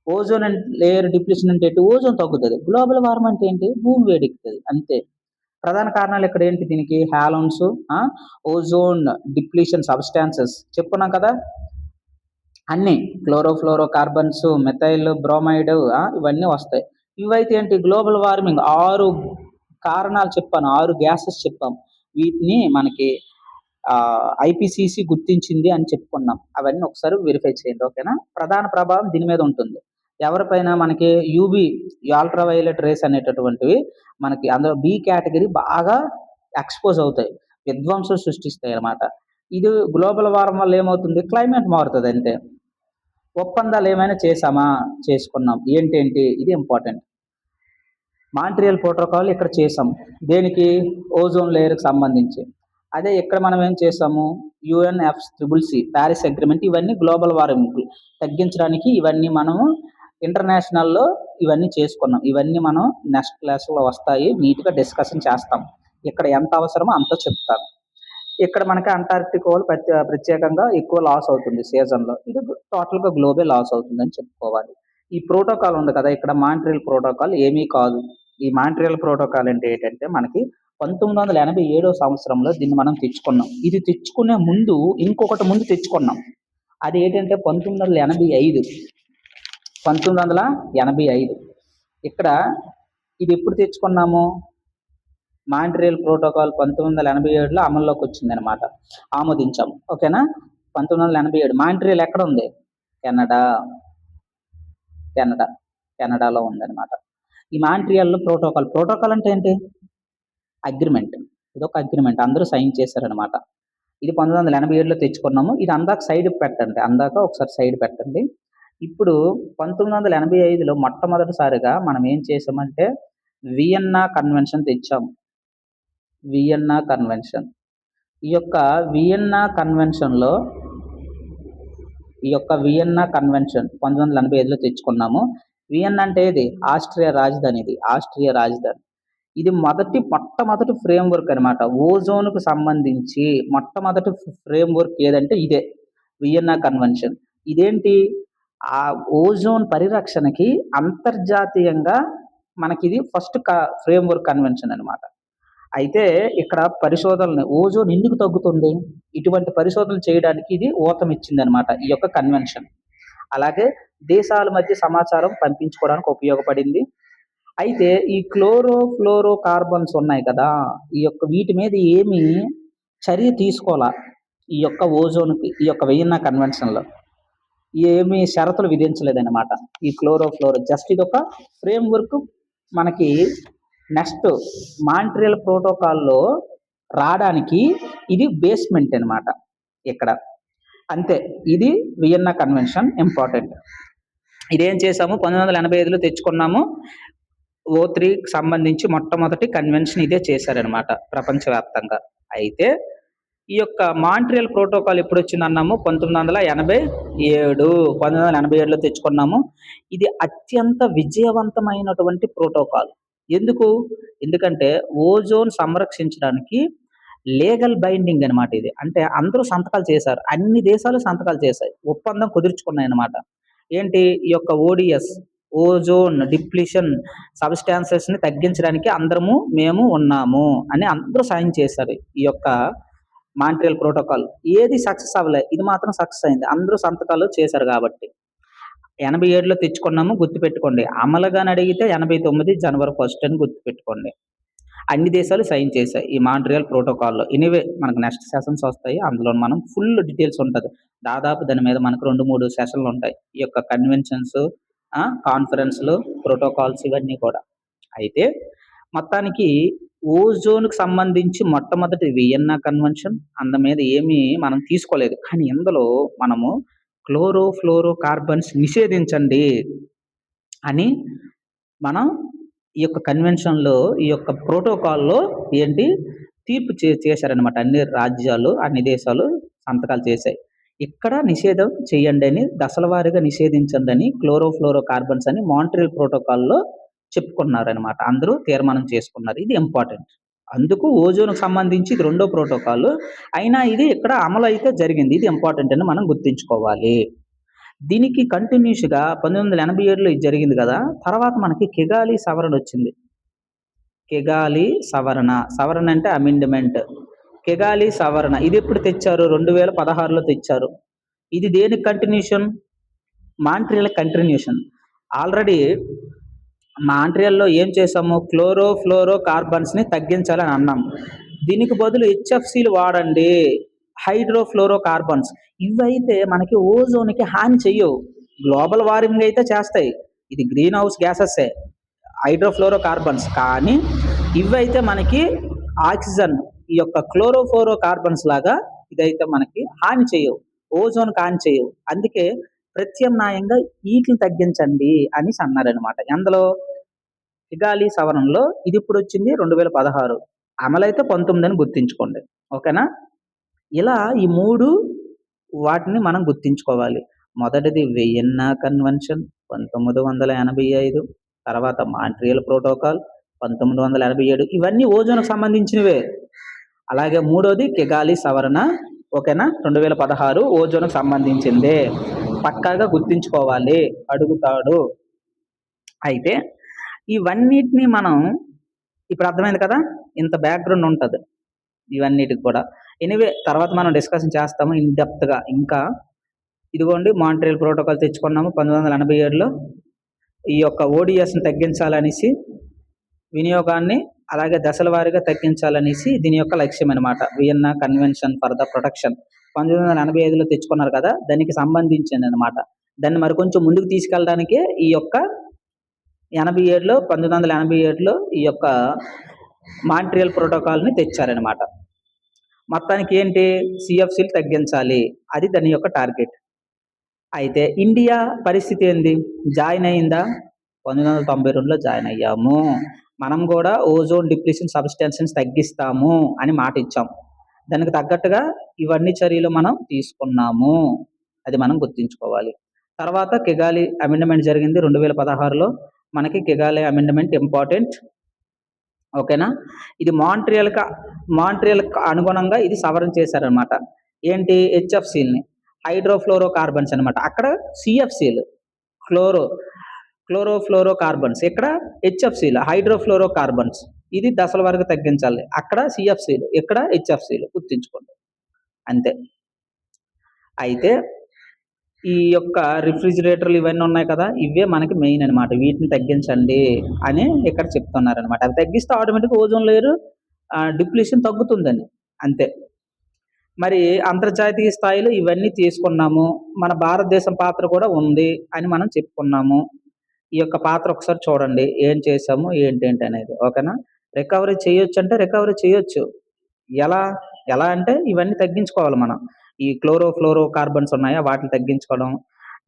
ఓజోన్ లేయర్ డిప్లీషన్ అంటే ఏంటి? ఓజోన్ తగ్గుతది. గ్లోబల్ వార్మ్ అంటే ఏంటి? భూమి వేడెక్కుతది అంతే. ప్రధాన కారణాలు ఇక్కడ ఏంటి దీనికి? హాలోన్స్, ఓజోన్ డిప్లీషన్ సబ్‌స్టాన్సెస్ చెప్పుకున్నాం కదా! అన్నీ క్లోరోఫ్లోరో కార్బన్స్, మెథైల్ బ్రోమైడ్ ఇవన్నీ వస్తాయి. ఇవైతే ఏంటి గ్లోబల్ వార్మింగ్ 6 కారణాలు చెప్పాను, 6 గ్యాసెస్ చెప్పాం. వీటిని మనకి ఐపీసీసీ గుర్తించింది అని చెప్పుకున్నాం. అవన్నీ ఒకసారి వెరిఫై చేయండి, ఓకేనా. ప్రధాన ప్రభావం దీని మీద ఉంటుంది. ఎవరిపైన మనకి యూబీ అల్ట్రావైలెట్ రేస్ అనేటటువంటివి మనకి అందులో బి కేటగిరీ బాగా ఎక్స్పోజ్ అవుతాయి, విధ్వంసం సృష్టిస్తాయి అన్నమాట. ఇది గ్లోబల్ వార్మింగ్ వల్ల ఏమవుతుంది, క్లైమేట్ మారుతుంది అంతే. ఒప్పందాలు ఏమైనా చేసామా, చేసుకున్నాం. ఏంటేంటి ఇది ఇంపార్టెంట్. మాంట్రియల్ ప్రోటోకాల్ ఇక్కడ చేసాం, దేనికి, ఓజోన్ లేయర్కి సంబంధించి. అదే ఇక్కడ మనం ఏం చేసాము, UNFCCC ప్యారిస్ అగ్రిమెంట్. ఇవన్నీ గ్లోబల్ వార్మింగ్ తగ్గించడానికి ఇవన్నీ మనము ఇంటర్నేషనల్లో ఇవన్నీ చేసుకున్నాం. ఇవన్నీ మనం నెక్స్ట్ క్లాస్లో వస్తాయి, నీట్గా డిస్కషన్ చేస్తాం. ఇక్కడ ఎంత అవసరమో అంత చెప్తాను. ఇక్కడ మనకి అంటార్క్టిక్ వాళ్ళు ప్రత్యేకంగా ఎక్కువ లాస్ అవుతుంది సీజన్లో. ఇది టోటల్గా గ్లోబల్ లాస్ అవుతుందని చెప్పుకోవాలి. ఈ ప్రోటోకాల్ ఉంది కదా ఇక్కడ, మాంట్రియల్ ప్రోటోకాల్ ఏమీ కాదు. ఈ మాంట్రియల్ ప్రోటోకాల్ అంటే ఏంటంటే మనకి 1987 సంవత్సరంలో దీన్ని మనం తెచ్చుకున్నాం. ఇది తెచ్చుకునే ముందు ఇంకొకటి ముందు తెచ్చుకున్నాం. అది ఏంటంటే 1985. ఇక్కడ ఇది ఎప్పుడు తెచ్చుకున్నాము, మాంట్రియల్ ప్రోటోకాల్ 1987లో అమల్లోకి వచ్చింది అనమాట, ఆమోదించాం, ఓకేనా. 1987 మాంట్రియల్ ఎక్కడ ఉంది, కెనడాలో ఉందన్నమాట. ఈ మాంట్రియల్ ప్రోటోకాల్ అంటే ఏంటి, అగ్రిమెంట్. ఇది ఒక అగ్రిమెంట్, అందరూ సైన్ చేశారనమాట. ఇది 1987లో తెచ్చుకున్నాము. ఇది అందాక సైడ్ పెట్టండి, ఒకసారి సైడ్ పెట్టండి. ఇప్పుడు 1985లో మొట్టమొదటిసారిగా మనం ఏం చేసామంటే వియన్నా కన్వెన్షన్ తెచ్చాము. Vienna convention. ఈ యొక్క వియన్నా కన్వెన్షన్ 1985లో తెచ్చుకున్నాము. వియన్నా అంటే ఏది, ఆస్ట్రియా రాజధాని. ఇది మొట్టమొదటి ఫ్రేమ్వర్క్ అనమాట. ఓజోన్కు సంబంధించి మొట్టమొదటి ఫ్రేమ్వర్క్ ఏదంటే ఇదే వియన్నా కన్వెన్షన్. ఇదేంటి, ఆ ఓజోన్ పరిరక్షణకి అంతర్జాతీయంగా మనకి ఇది ఫస్ట్ ఫ్రేమ్వర్క్ కన్వెన్షన్ అనమాట. అయితే ఇక్కడ పరిశోధనలు, ఓజోన్ ఎందుకు తగ్గుతుంది, ఇటువంటి పరిశోధనలు చేయడానికి ఇది ఊతమిచ్చింది అనమాట ఈ యొక్క కన్వెన్షన్. అలాగే దేశాల మధ్య సమాచారం పంపించుకోవడానికి ఉపయోగపడింది. అయితే ఈ క్లోరోఫ్లోరో కార్బన్స్ ఉన్నాయి కదా, వీటి మీద ఏమి చర్య తీసుకోవాలా ఈ యొక్క ఓజోన్కి, ఈ యొక్క వియన్నా కన్వెన్షన్లో ఏమి షరతులు విధించలేదన్నమాట. ఈ క్లోరోఫ్లోరో జస్ట్ ఇది ఒక ఫ్రేమ్వర్క్ మనకి నెక్స్ట్ మాంట్రియల్ ప్రోటోకాల్లో రావడానికి ఇది బేస్మెంట్ అనమాట ఇక్కడ, అంతే. ఇది వియన్నా కన్వెన్షన్ ఇంపార్టెంట్. ఇదేం చేసాము, 1985లో తెచ్చుకున్నాము. O3కి సంబంధించి మొట్టమొదటి కన్వెన్షన్ ఇదే చేశారనమాట ప్రపంచవ్యాప్తంగా. అయితే ఈ యొక్క మాంట్రియల్ ప్రోటోకాల్ ఎప్పుడు వచ్చింది అన్నాము, 1987లో తెచ్చుకున్నాము. ఇది అత్యంత విజయవంతమైనటువంటి ప్రోటోకాల్. ఎందుకంటే ఓజోన్ సంరక్షించడానికి లీగల్ బైండింగ్ అనమాట ఇది. అంటే అందరూ సంతకాలు చేశారు, అన్ని దేశాలు సంతకాలు చేశాయి, ఒప్పందం కుదుర్చుకున్నాయి అనమాట. ఏంటి, ఈ యొక్క ఓడిఎస్ ఓజోన్ డిప్లీషన్ సబ్స్టాన్సెస్ ని తగ్గించడానికి మేము ఉన్నాము అని అందరూ సైన్ చేశారు. ఈ యొక్క మాంట్రియల్ ప్రోటోకాల్ ఏది సక్సెస్ అవ్వలే, ఇది మాత్రం సక్సెస్ అయింది, అందరూ సంతకాలు చేశారు కాబట్టి. 87లో తెచ్చుకున్నాము, గుర్తుపెట్టుకోండి. అమలుగాని అడిగితే 89 జనవరి 1 అని గుర్తుపెట్టుకోండి. అన్ని దేశాలు సైన్ చేశాయి ఈ మాంట్రియల్ ప్రోటోకాల్లో. ఎనీవే మనకు నెక్స్ట్ సెషన్స్ వస్తాయి, అందులో మనం ఫుల్ డీటెయిల్స్ ఉంటుంది. దాదాపు దాని మీద మనకు 2-3 సెషన్లు ఉంటాయి, ఈ యొక్క కన్వెన్షన్స్, కాన్ఫరెన్స్లు, ప్రోటోకాల్స్ ఇవన్నీ కూడా. అయితే మొత్తానికి ఓజోన్కి సంబంధించి మొట్టమొదటి వియన్నా కన్వెన్షన్, అందు మీద ఏమీ మనం తీసుకోలేదు. కానీ ఇందులో మనము క్లోరోఫ్లోరో కార్బన్స్ నిషేధించండి అని మనం ఈ యొక్క కన్వెన్షన్లో, ఈ యొక్క ప్రోటోకాల్లో తీర్పు చేశారనమాట. అన్ని రాజ్యాలు, అన్ని దేశాలు సంతకాలు చేశాయి. ఇక్కడ నిషేధం చేయండి అని, దశల వారీగా నిషేధించండి అని క్లోరోఫ్లోరో కార్బన్స్ అని మాంట్రియల్ ప్రోటోకాల్లో చెప్పుకున్నారనమాట. అందరూ తీర్మానం చేసుకున్నారు. ఇది ఇంపార్టెంట్. అందుకు ఓజోన్కు సంబంధించి ఇది 2వ ప్రోటోకాల్ అయినా ఇది ఇక్కడ అమలు అయితే జరిగింది. ఇది ఇంపార్టెంట్ అని మనం గుర్తుంచుకోవాలి. దీనికి కంటిన్యూస్గా 1987లో ఇది జరిగింది కదా, తర్వాత మనకి కిగాలి సవరణ వచ్చింది. కిగాలి సవరణ అంటే అమెండ్మెంట్. కిగాలి సవరణ ఇది ఎప్పుడు తెచ్చారు, 2016లో తెచ్చారు. ఇది దేనికి కంటిన్యూషన్, మాంట్రియల్ కంటిన్యూషన్. ఆల్రెడీ మాంట్రియల్లో ఏం చేసాము, క్లోరో ఫ్లోరో కార్బన్స్ని తగ్గించాలని అన్నాం. దీనికి బదులు హెచ్ఎఫ్సీలు వాడండి, హైడ్రోఫ్లోరో కార్బన్స్. ఇవైతే మనకి ఓజోన్కి హాని చెయ్యవు, గ్లోబల్ వార్మింగ్ అయితే చేస్తాయి, ఇది గ్రీన్ హౌస్ గ్యాసెస్సే హైడ్రోఫ్లోరో కార్బన్స్. కానీ ఇవైతే మనకి ఆక్సిజన్, ఈ యొక్క క్లోరోఫ్లోరో కార్బన్స్ లాగా ఇదైతే మనకి హాని చేయవు, ఓజోన్కి హాని చేయవు. అందుకే ప్రత్యామ్నాయంగా వీటిని తగ్గించండి అని అన్నారనమాట. అందులో కిగాలి సవరణలో ఇది ఇప్పుడు వచ్చింది 2016, అమలైతే 19 అని గుర్తించుకోండి, ఓకేనా. ఇలా ఈ 3 వాటిని మనం గుర్తించుకోవాలి. మొదటిది వియన్నా కన్వెన్షన్ 1985, తర్వాత మాంట్రియల్ ప్రోటోకాల్ 1987, ఇవన్నీ ఓజోన్కు సంబంధించినవే. అలాగే మూడోది కిగాలి సవరణ, ఓకేనా, 2016 ఓజోన్కు సంబంధించిందే, పక్కాగా గుర్తించుకోవాలి, అడుగుతాడు. అయితే ఇవన్నిటిని మనం ఇప్పుడు అర్థమైంది కదా, ఇంత బ్యాక్గ్రౌండ్ ఉంటుంది ఇవన్నిటికి కూడా. ఎనీవే తర్వాత మనం డిస్కషన్ చేస్తాము ఇన్ డెప్త్గా. ఇంకా ఇదిగోండి మాంట్రియల్ ప్రోటోకాల్ తెచ్చుకున్నాము 1987లో, ఈ యొక్క ఓడిఎస్ని తగ్గించాలనేసి, వినియోగాన్ని అలాగే దశల వారీగా తగ్గించాలనేసి దీని యొక్క లక్ష్యం అనమాట. Vienna convention for the protection 1985లో తెచ్చుకున్నారు కదా, దానికి సంబంధించింది అనమాట. దాన్ని మరి కొంచెం ముందుకు తీసుకెళ్ళడానికే ఈ యొక్క 1987లో ఈ యొక్క మాంట్రియల్ ప్రోటోకాల్ని తెచ్చారనమాట. మొత్తానికి ఏంటి, సిఎఫ్సీలు తగ్గించాలి, అది దాని యొక్క టార్గెట్. అయితే ఇండియా పరిస్థితి ఏంది, జాయిన్ అయిందా, 1992లో జాయిన్ అయ్యాము. మనం కూడా ఓజోన్ డిప్లీషన్ సబ్స్టెన్సెస్ తగ్గిస్తాము అని మాట ఇచ్చాం. దానికి తగ్గట్టుగా ఇవన్నీ చర్యలు మనం తీసుకున్నాము, అది మనం గుర్తుంచుకోవాలి. తర్వాత కిగాలి అమెండ్మెంట్ జరిగింది 2016లో. మనకి కిగాలి అమెండ్మెంట్ ఇంపార్టెంట్, ఓకేనా. ఇది మాంట్రియల్ అనుగుణంగా ఇది సవరణ చేశారనమాట. ఏంటి, హెచ్ఎఫ్సీల్ని, హైడ్రోఫ్లోరో కార్బన్స్ అనమాట. అక్కడ సిఎఫ్సీలు క్లోరోఫ్లోరో కార్బన్స్, ఇక్కడ హెచ్ఎఫ్సీలు హైడ్రోఫ్లోరో కార్బన్స్. ఇది దశల వరకు తగ్గించాలి, అక్కడ సిఎఫ్సీలు, ఇక్కడ హెచ్ఎఫ్సీలు, గుర్తుంచుకోండి అంతే. అయితే ఈ యొక్క రిఫ్రిజిరేటర్లు ఇవన్నీ ఉన్నాయి కదా, ఇవే మనకి మెయిన్ అనమాట, వీటిని తగ్గించండి అని ఇక్కడ చెప్తున్నారనమాట. అవి తగ్గిస్తే ఆటోమేటిక్గా ఓజోన్ లేయర్ డిప్లీషన్ తగ్గుతుందని, అంతే. మరి అంతర్జాతీయ స్థాయిలో ఇవన్నీ తీసుకున్నాము, మన భారతదేశం పాత్ర కూడా ఉంది అని మనం చెప్పుకున్నాము. ఈ యొక్క పాత్ర ఒకసారి చూడండి, ఏం చేసాము ఏంటేంటి అనేది, ఓకేనా. రికవరీ చేయొచ్చు అంటే రికవరీ చేయొచ్చు, ఎలా అంటే ఇవన్నీ తగ్గించుకోవాలి మనం. ఈ క్లోరోఫ్లోరో కార్బన్స్ ఉన్నాయా, వాటిని తగ్గించుకోవడం.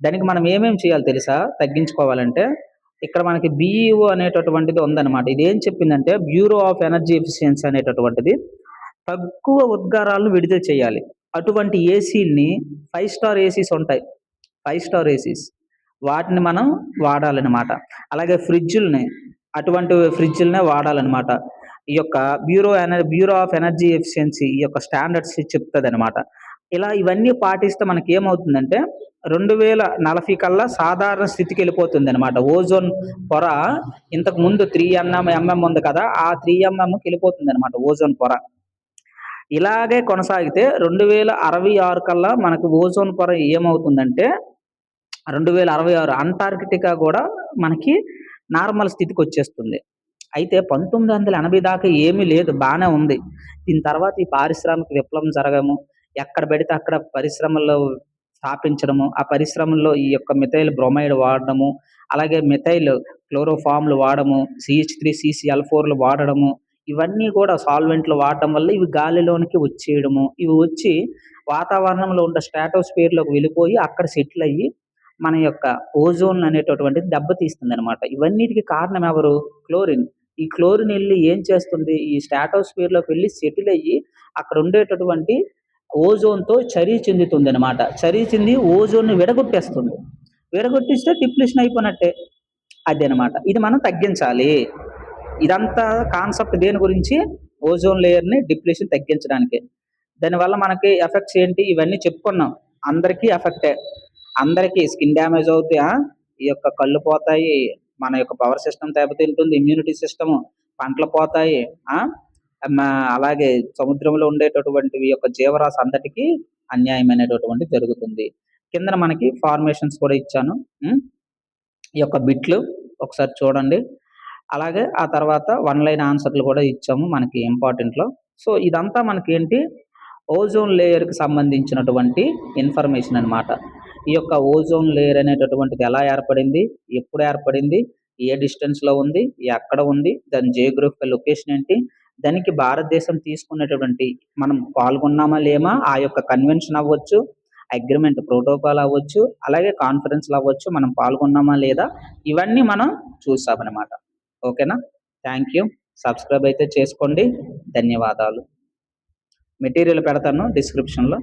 దానికి మనం ఏమేమి చేయాలి తెలుసా తగ్గించుకోవాలంటే, ఇక్కడ మనకి బిఈఓ అనేటటువంటిది ఉందన్నమాట. ఇది ఏం చెప్పిందంటే, బ్యూరో ఆఫ్ ఎనర్జీ ఎఫిషియన్సీ అనేటటువంటిది తక్కువ ఉద్గారాలను విడుదల చేయాలి. అటువంటి ఏసీల్ని 5 స్టార్ ఏసీస్ ఉంటాయి, 5 స్టార్ ఏసీస్, వాటిని మనం వాడాలన్నమాట. అలాగే అటువంటి ఫ్రిడ్జులనే వాడాలన్నమాట. ఈ యొక్క బ్యూరో ఆఫ్ ఎనర్జీ ఎఫిషియన్సీ ఈ యొక్క స్టాండర్డ్స్ చెప్తుంది అనమాట. ఇలా ఇవన్నీ పాటిస్తే మనకి ఏమవుతుందంటే 2040 కల్లా సాధారణ స్థితికి వెళ్ళిపోతుంది అనమాట. ఓజోన్ పొర ఇంతకు ముందు 3 mm ఉంది కదా, ఆ 3 mmకి వెళ్ళిపోతుంది అనమాట ఓజోన్ పొర. ఇలాగే కొనసాగితే 2066 కల్లా మనకు ఓజోన్ పొర ఏమవుతుందంటే 2066 అంటార్కిటికా కూడా మనకి నార్మల్ స్థితికి వచ్చేస్తుంది. అయితే 1980 దాకా ఏమీ లేదు, బాగానే ఉంది. దీని తర్వాత ఈ పారిశ్రామిక విప్లవం జరగము, ఎక్కడ పెడితే అక్కడ పరిశ్రమల్లో స్థాపించడము, ఆ పరిశ్రమల్లో ఈ యొక్క మిథైల్ బ్రోమైడ్ వాడడము, అలాగే మిథైల్ క్లోరోఫామ్లు వాడము, CH3CCl4లు వాడడము, ఇవన్నీ కూడా సాల్వెంట్లు వాడటం వల్ల ఇవి గాలిలోనికి వచ్చేయడము, ఇవి వచ్చి వాతావరణంలో ఉన్న స్ట్రాటోస్ఫియర్లోకి వెళ్ళిపోయి అక్కడ సెటిల్ అయ్యి మన యొక్క ఓజోన్ అనేటటువంటిది దెబ్బతీస్తుంది అనమాట. ఇవన్నిటికి కారణం ఎవరు, క్లోరిన్. ఈ క్లోరిన్ వెళ్ళి ఏం చేస్తుంది, ఈ స్ట్రాటోస్ఫియర్లోకి వెళ్ళి సెటిల్ అయ్యి అక్కడ ఉండేటటువంటి ఓజోన్తో చర్య చెందుతుంది అనమాట. చర్య చెంది ఓజోన్ని విడగొట్టిస్తే డిప్లీషన్ అయిపోయినట్టే, అదనమాట. ఇది మనం తగ్గించాలి. ఇదంతా కాన్సెప్ట్ దేని గురించి, ఓజోన్ లేయర్ని డిప్లీషన్ తగ్గించడానికి. దానివల్ల మనకి ఎఫెక్ట్స్ ఏంటి, ఇవన్నీ చెప్పుకున్నాం. అందరికీ ఎఫెక్టే, అందరికీ స్కిన్ డ్యామేజ్ అవుతాయి, ఈ యొక్క కళ్ళు పోతాయి, మన యొక్క పవర్ సిస్టమ్ దెబ్బతింటుంది, ఇమ్యూనిటీ సిస్టమ్, పంటలు పోతాయి, అలాగే సముద్రంలో ఉండేటటువంటి యొక్క జీవరాశి అందరికీ అన్యాయం అనేటటువంటి జరుగుతుంది. కిందన మనకి ఫార్మేషన్స్ కూడా ఇచ్చాను. ఈ యొక్క బిట్లు ఒకసారి చూడండి. అలాగే ఆ తర్వాత వన్ లైన్ ఆన్సర్లు కూడా ఇచ్చాము మనకి ఇంపార్టెంట్లో. సో ఇదంతా మనకేంటి, ఓజోన్ లేయర్కి సంబంధించినటువంటి ఇన్ఫర్మేషన్ అనమాట. ఈ యొక్క ఓజోన్ లేయర్ అనేటటువంటిది ఎలా ఏర్పడింది, ఎప్పుడు ఏర్పడింది, ఏ డిస్టెన్స్లో ఉంది, ఎక్కడ ఉంది, దాని జియోగ్రఫికల్ లొకేషన్ ఏంటి, దానికి భారతదేశం తీసుకునేటటువంటి మనం పాల్గొన్నామా లేమా, ఆ యొక్క కన్వెన్షన్ అవ్వచ్చు, అగ్రిమెంట్ ప్రోటోకాల్ అవ్వచ్చు, అలాగే కాన్ఫరెన్స్లు అవ్వచ్చు, మనం పాల్గొన్నామా లేదా, ఇవన్నీ మనం చూసామన్నమాట. ఓకేనా? Thank you. సబ్స్క్రైబ్ అయితే చేసుకోండి. ధన్యవాదాలు. మెటీరియల్ పెడతాను డిస్క్రిప్షన్లో.